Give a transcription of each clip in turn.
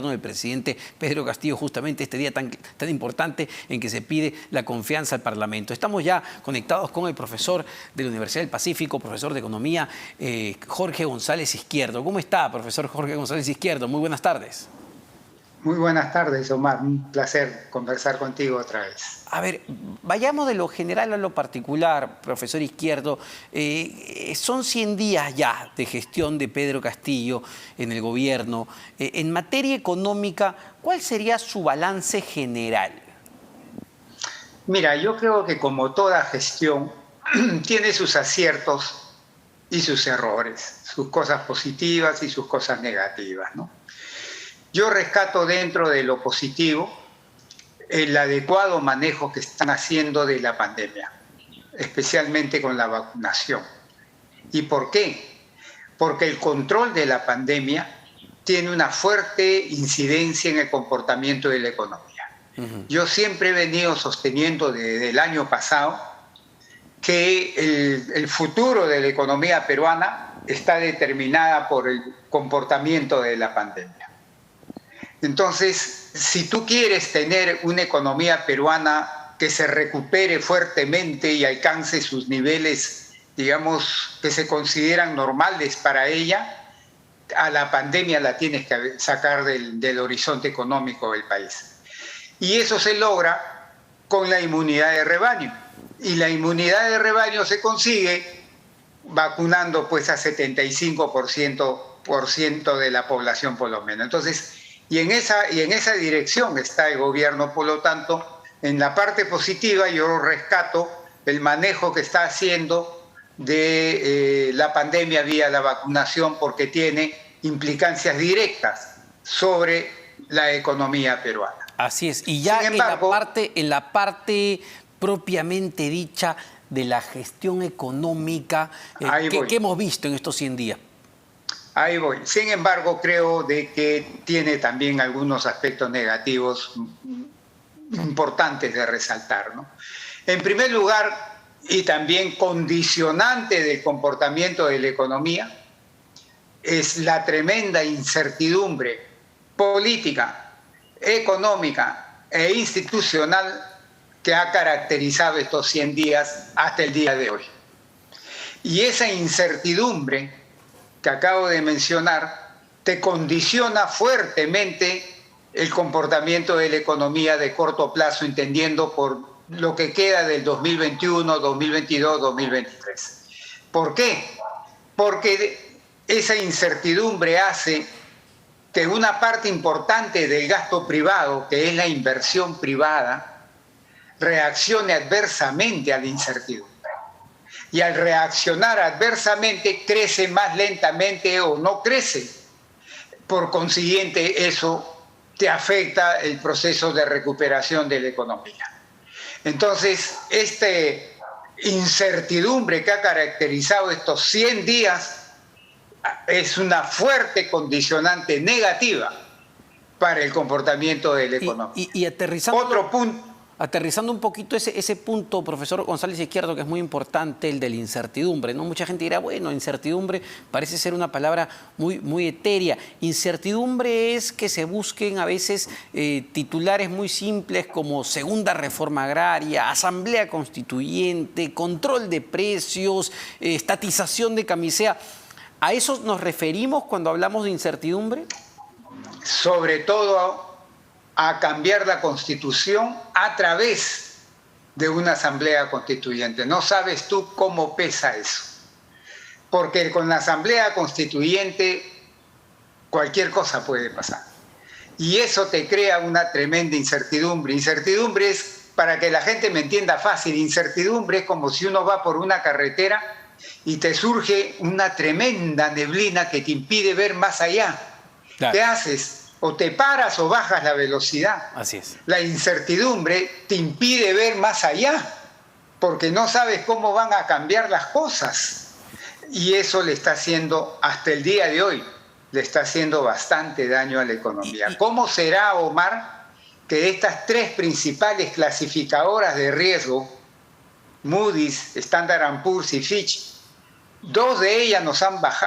gobierno del presidente Pedro Castillo, justamente este día tan importante en que se pide la confianza al Parlamento. Estamos ya conectados con el profesor de la Universidad del Pacífico, profesor de Economía, Jorge González Izquierdo. ¿Cómo está, profesor Jorge González Izquierdo? Muy buenas tardes. Muy buenas tardes, Omar. Un placer conversar contigo otra vez. A ver, vayamos de lo general a lo particular, profesor Izquierdo. Son 100 días ya de gestión de Pedro Castillo en el gobierno. En materia económica, ¿cuál sería su balance general? Mira, yo creo que como toda gestión tiene sus aciertos y sus errores, sus cosas positivas y sus cosas negativas, ¿no? Yo rescato dentro de lo positivo el adecuado manejo que están haciendo de la pandemia, especialmente con la vacunación. ¿Y por qué? Porque el control de la pandemia tiene una fuerte incidencia en el comportamiento de la economía. Yo siempre he venido sosteniendo desde el año pasado que el futuro de la economía peruana está determinada por el comportamiento de la pandemia. Entonces, si tú quieres tener una economía peruana que se recupere fuertemente y alcance sus niveles, digamos, que se consideran normales para ella, a la pandemia la tienes que sacar del horizonte económico del país. Y eso se logra con la inmunidad de rebaño. Y la inmunidad de rebaño se consigue vacunando pues a 75% de la población por lo menos. Entonces, y en esa dirección está el gobierno, por lo tanto, en la parte positiva yo rescato el manejo que está haciendo de la pandemia vía la vacunación porque tiene implicancias directas sobre la economía peruana. Así es, y ya embargo, en la parte propiamente dicha de la gestión económica que hemos visto en estos 100 días. Ahí voy. Sin embargo, creo de que tiene también algunos aspectos negativos importantes de resaltar, ¿no? En primer lugar, y también condicionante del comportamiento de la economía, es la tremenda incertidumbre política, económica e institucional que ha caracterizado estos 100 días hasta el día de hoy. Y esa incertidumbre que acabo de mencionar, te condiciona fuertemente el comportamiento de la economía de corto plazo, entendiendo por lo que queda del 2021, 2022, 2023. ¿Por qué? Porque esa incertidumbre hace que una parte importante del gasto privado, que es la inversión privada, reaccione adversamente a la incertidumbre. Y al reaccionar adversamente crece más lentamente o no crece. Por consiguiente, eso te afecta el proceso de recuperación de la economía. Entonces, esta incertidumbre que ha caracterizado estos 100 días es una fuerte condicionante negativa para el comportamiento de la economía. Y aterrizando... Otro punto. Aterrizando un poquito ese punto, profesor González Izquierdo, que es muy importante, el de la incertidumbre, ¿no? Mucha gente dirá, bueno, incertidumbre parece ser una palabra muy etérea. Incertidumbre es que se busquen a veces titulares muy simples como segunda reforma agraria, asamblea constituyente, control de precios, estatización de camisea. ¿A eso nos referimos cuando hablamos de incertidumbre? Sobre todo a cambiar la Constitución a través de una asamblea constituyente. No sabes tú cómo pesa eso. Porque con la asamblea constituyente cualquier cosa puede pasar. Y eso te crea una tremenda incertidumbre. Incertidumbre es, para que la gente me entienda fácil, incertidumbre es como si uno va por una carretera y te surge una tremenda neblina que te impide ver más allá. Claro. ¿Qué haces? O te paras o bajas la velocidad. Así es. La incertidumbre te impide ver más allá, porque no sabes cómo van a cambiar las cosas. Y eso le está haciendo, hasta el día de hoy, le está haciendo bastante daño a la economía. ¿Cómo será, Omar, que estas tres principales clasificadoras de riesgo, Moody's, Standard & Poor's y Fitch, dos de ellas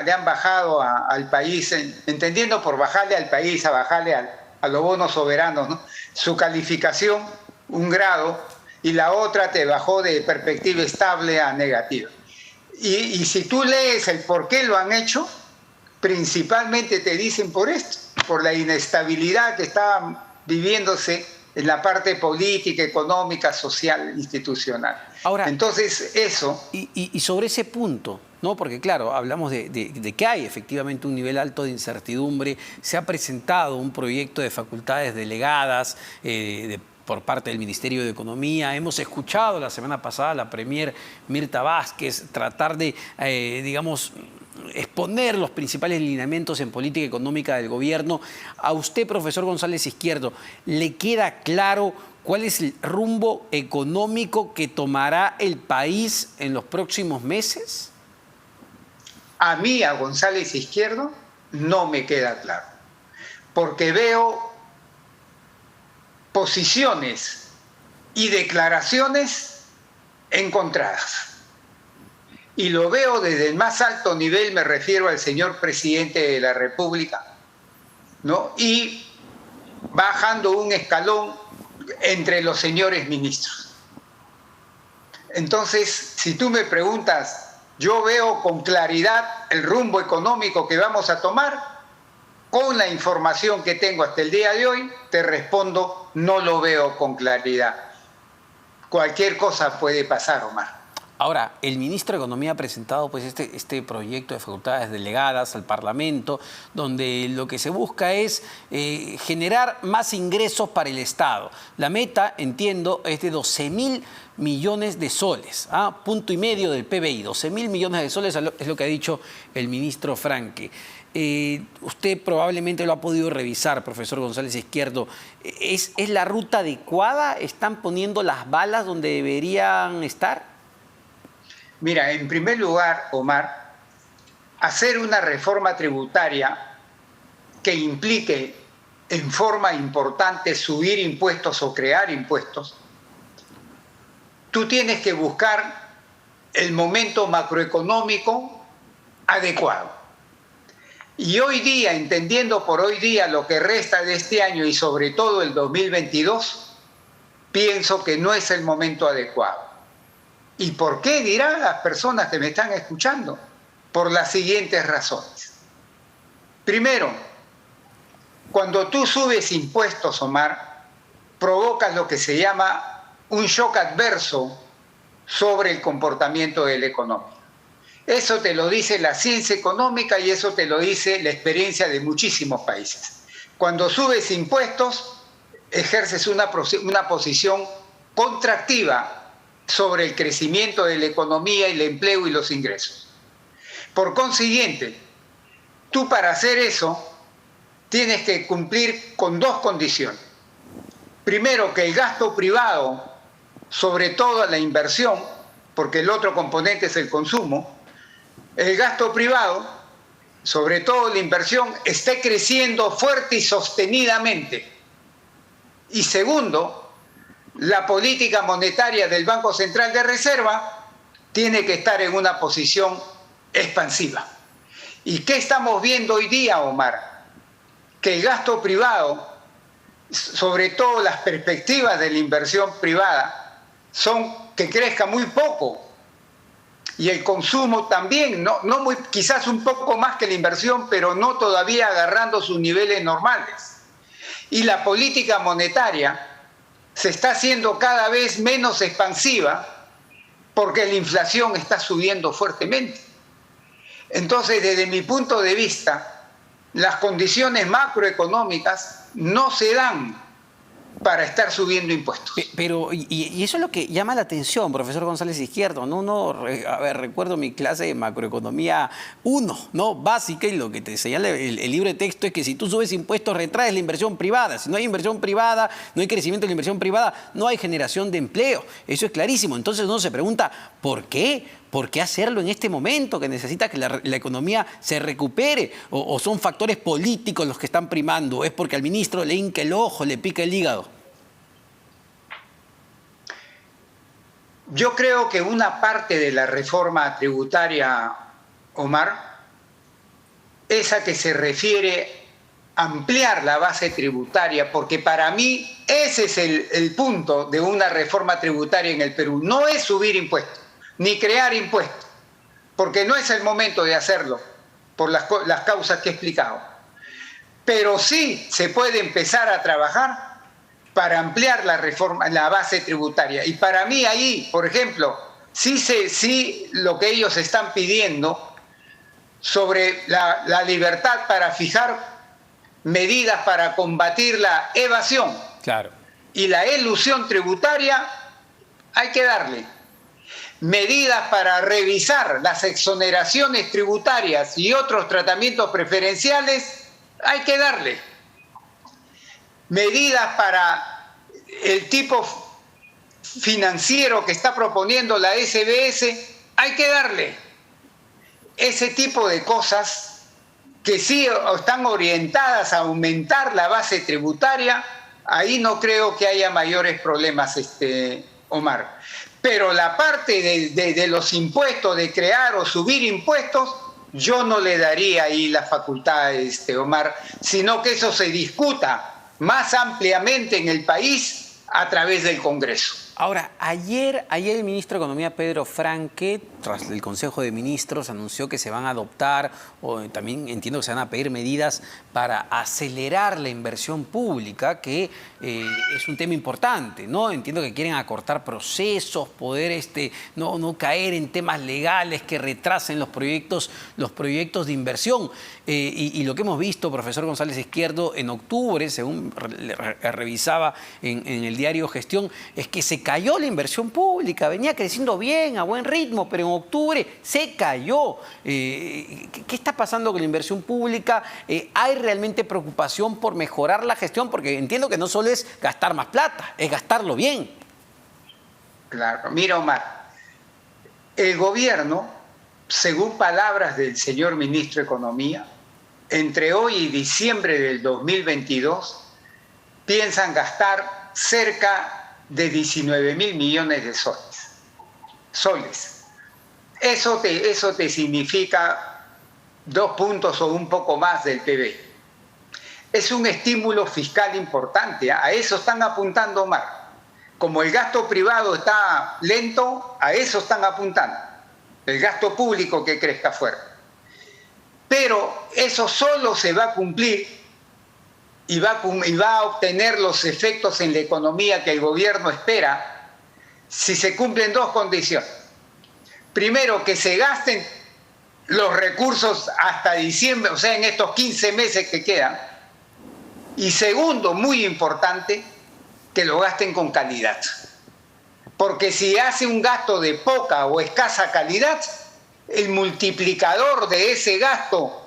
le han bajado al país, entendiendo por bajarle al país a bajarle a los bonos soberanos, ¿no? Su calificación, un grado, y la otra te bajó de perspectiva estable a negativa. Y si tú lees el por qué lo han hecho, principalmente te dicen por esto, por la inestabilidad que está viviéndose en la parte política, económica, social, institucional. Ahora, entonces eso... Y sobre ese punto, ¿no? Porque claro, hablamos de que hay efectivamente un nivel alto de incertidumbre, se ha presentado un proyecto de facultades delegadas por parte del Ministerio de Economía. Hemos escuchado la semana pasada a la premier Mirta Vázquez tratar de, digamos, exponer los principales lineamientos en política económica del gobierno. A usted, profesor González Izquierdo, ¿le queda claro cuál es el rumbo económico que tomará el país en los próximos meses? A mí, a González Izquierdo, no me queda claro, porque veo posiciones y declaraciones encontradas. Y lo veo desde el más alto nivel, me refiero al señor presidente de la República, ¿no? Y bajando un escalón entre los señores ministros. Entonces, si tú me preguntas, yo veo con claridad el rumbo económico que vamos a tomar. Con la información que tengo hasta el día de hoy, te respondo, no lo veo con claridad. Cualquier cosa puede pasar, Omar. Ahora, el ministro de Economía ha presentado pues, este proyecto de facultades delegadas al Parlamento, donde lo que se busca es generar más ingresos para el Estado. La meta, entiendo, es de 12.000 millones de soles, punto y medio del PBI. 12.000 millones de soles es lo que ha dicho el ministro Franque. Usted probablemente lo ha podido revisar, profesor González Izquierdo. ¿Es la ruta adecuada? ¿Están poniendo las balas donde deberían estar? Mira, en primer lugar, Omar, hacer una reforma tributaria que implique en forma importante subir impuestos o crear impuestos, tú tienes que buscar el momento macroeconómico adecuado. Y hoy día, entendiendo por hoy día lo que resta de este año y sobre todo el 2022, pienso que no es el momento adecuado. ¿Y por qué dirán las personas que me están escuchando? Por las siguientes razones. Primero, cuando tú subes impuestos, Omar, provocas lo que se llama un shock adverso sobre el comportamiento de la economía. Eso te lo dice la ciencia económica y eso te lo dice la experiencia de muchísimos países. Cuando subes impuestos, ejerces una posición contractiva sobre el crecimiento de la economía, el empleo y los ingresos. Por consiguiente, tú para hacer eso tienes que cumplir con dos condiciones. Primero, que el gasto privado, sobre todo la inversión, porque el otro componente es el consumo, el gasto privado, sobre todo la inversión, esté creciendo fuerte y sostenidamente. Y segundo, la política monetaria del Banco Central de Reserva tiene que estar en una posición expansiva. ¿Y qué estamos viendo hoy día, Omar? Que el gasto privado, sobre todo las perspectivas de la inversión privada, son que crezca muy poco. Y el consumo también, no muy, quizás un poco más que la inversión, pero no todavía agarrando sus niveles normales. Y la política monetaria se está haciendo cada vez menos expansiva porque la inflación está subiendo fuertemente. Entonces, desde mi punto de vista, las condiciones macroeconómicas no se dan para estar subiendo impuestos. Pero, y eso es lo que llama la atención, profesor González Izquierdo, a ver, recuerdo mi clase de macroeconomía 1, ¿no? Básica, y lo que te señala el libro de texto es que si tú subes impuestos, retraes la inversión privada. Si no hay inversión privada, no hay crecimiento de la inversión privada, no hay generación de empleo. Eso es clarísimo. Entonces uno se pregunta, ¿por qué? ¿Por qué hacerlo en este momento que necesita que la economía se recupere? ¿O son factores políticos los que están primando? ¿Es porque al ministro le hinca el ojo, le pica el hígado? Yo creo que una parte de la reforma tributaria, Omar, esa que se refiere ampliar la base tributaria, porque para mí ese es el punto de una reforma tributaria en el Perú. No es subir impuestos, ni crear impuestos, porque no es el momento de hacerlo, por las causas que he explicado. Pero sí se puede empezar a trabajar para ampliar la base tributaria. Y para mí ahí, por ejemplo, sí lo que ellos están pidiendo sobre la libertad para fijar medidas para combatir la evasión, Claro. y la elusión tributaria, hay que darle. Medidas para revisar las exoneraciones tributarias y otros tratamientos preferenciales, hay que darle. Medidas para el tipo financiero que está proponiendo la SBS, hay que darle. Ese tipo de cosas que sí están orientadas a aumentar la base tributaria, ahí no creo que haya mayores problemas, Omar. Pero la parte de los impuestos, de crear o subir impuestos, yo no le daría ahí la facultad, Omar, sino que eso se discuta más ampliamente en el país a través del Congreso. Ahora, ayer el ministro de Economía, Pedro Franque, tras el Consejo de Ministros, anunció que se van a adoptar, o también entiendo que se van a pedir medidas para acelerar la inversión pública, que es un tema importante, ¿no? Entiendo que quieren acortar procesos, poder no caer en temas legales que retrasen los proyectos de inversión. Y lo que hemos visto, profesor González Izquierdo, en octubre, según revisaba en el diario Gestión, es que se cayó la inversión pública, venía creciendo bien, a buen ritmo, pero en octubre se cayó. ¿Qué está pasando con la inversión pública? ¿Hay realmente preocupación por mejorar la gestión? Porque entiendo que no solo es gastar más plata, es gastarlo bien. Claro, mira, Omar, el gobierno, según palabras del señor ministro de Economía, entre hoy y diciembre del 2022, piensan gastar cerca de 19.000 millones de soles. Eso te significa 2 puntos o un poco más del PBI. Es un estímulo fiscal importante, a eso están apuntando, Omar. Como el gasto privado está lento, a eso están apuntando. El gasto público que crezca fuerte. Pero eso solo se va a cumplir y va a obtener los efectos en la economía que el gobierno espera si se cumplen 2 condiciones. Primero, que se gasten los recursos hasta diciembre, o sea, en estos 15 meses que quedan. Y segundo, muy importante, que lo gasten con calidad. Porque si hace un gasto de poca o escasa calidad, el multiplicador de ese gasto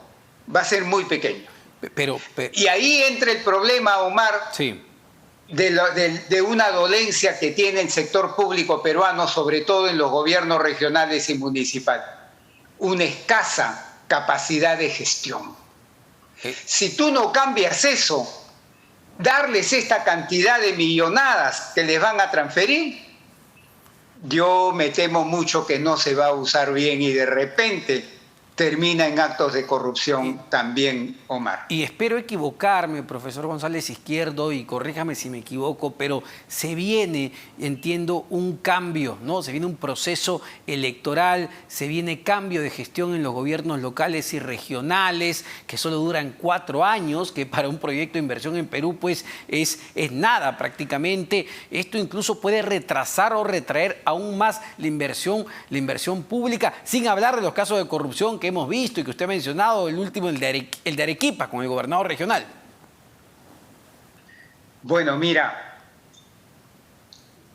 va a ser muy pequeño. Pero y ahí entra el problema, Omar, sí, de una dolencia que tiene el sector público peruano, sobre todo en los gobiernos regionales y municipales. Una escasa capacidad de gestión. Si tú no cambias eso, darles esta cantidad de millonadas que les van a transferir, yo me temo mucho que no se va a usar bien y de repente termina en actos de corrupción también, Omar. Y espero equivocarme, profesor González Izquierdo, y corríjame si me equivoco, pero se viene, entiendo, un cambio, ¿no? Se viene un proceso electoral, se viene cambio de gestión en los gobiernos locales y regionales, que solo duran 4 años, que para un proyecto de inversión en Perú, pues, es nada prácticamente. Esto incluso puede retrasar o retraer aún más la inversión pública, sin hablar de los casos de corrupción que hemos visto y que usted ha mencionado, el último, el de Arequipa, con el gobernador regional. Bueno, mira,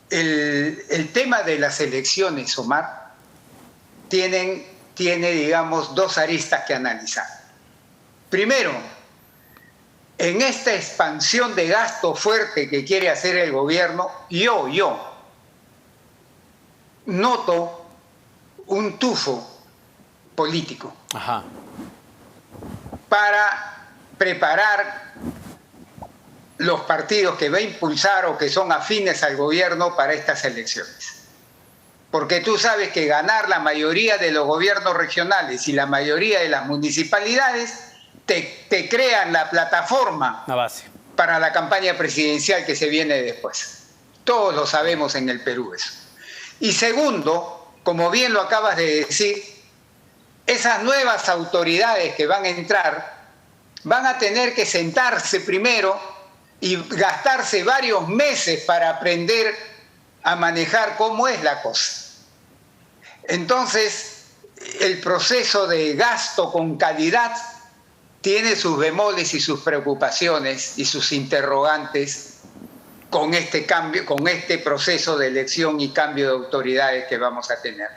el tema de las elecciones, Omar, tiene, digamos, 2 aristas que analizar. Primero, en esta expansión de gasto fuerte que quiere hacer el gobierno, yo noto un tufo político. Ajá. Para preparar los partidos que va a impulsar o que son afines al gobierno para estas elecciones. Porque tú sabes que ganar la mayoría de los gobiernos regionales y la mayoría de las municipalidades te crean la plataforma Una base. para la campaña presidencial que se viene después. Todos lo sabemos en el Perú eso. Y segundo, como bien lo acabas de decir, esas nuevas autoridades que van a entrar van a tener que sentarse primero y gastarse varios meses para aprender a manejar cómo es la cosa. Entonces, el proceso de gasto con calidad tiene sus bemoles y sus preocupaciones y sus interrogantes con este cambio, con este proceso de elección y cambio de autoridades que vamos a tener.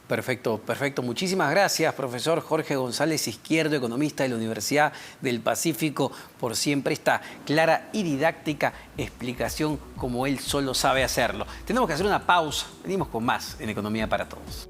Perfecto, perfecto. Muchísimas gracias, profesor Jorge González Izquierdo, economista de la Universidad del Pacífico, por siempre esta clara y didáctica explicación como él solo sabe hacerlo. Tenemos que hacer una pausa. Venimos con más en Economía para Todos.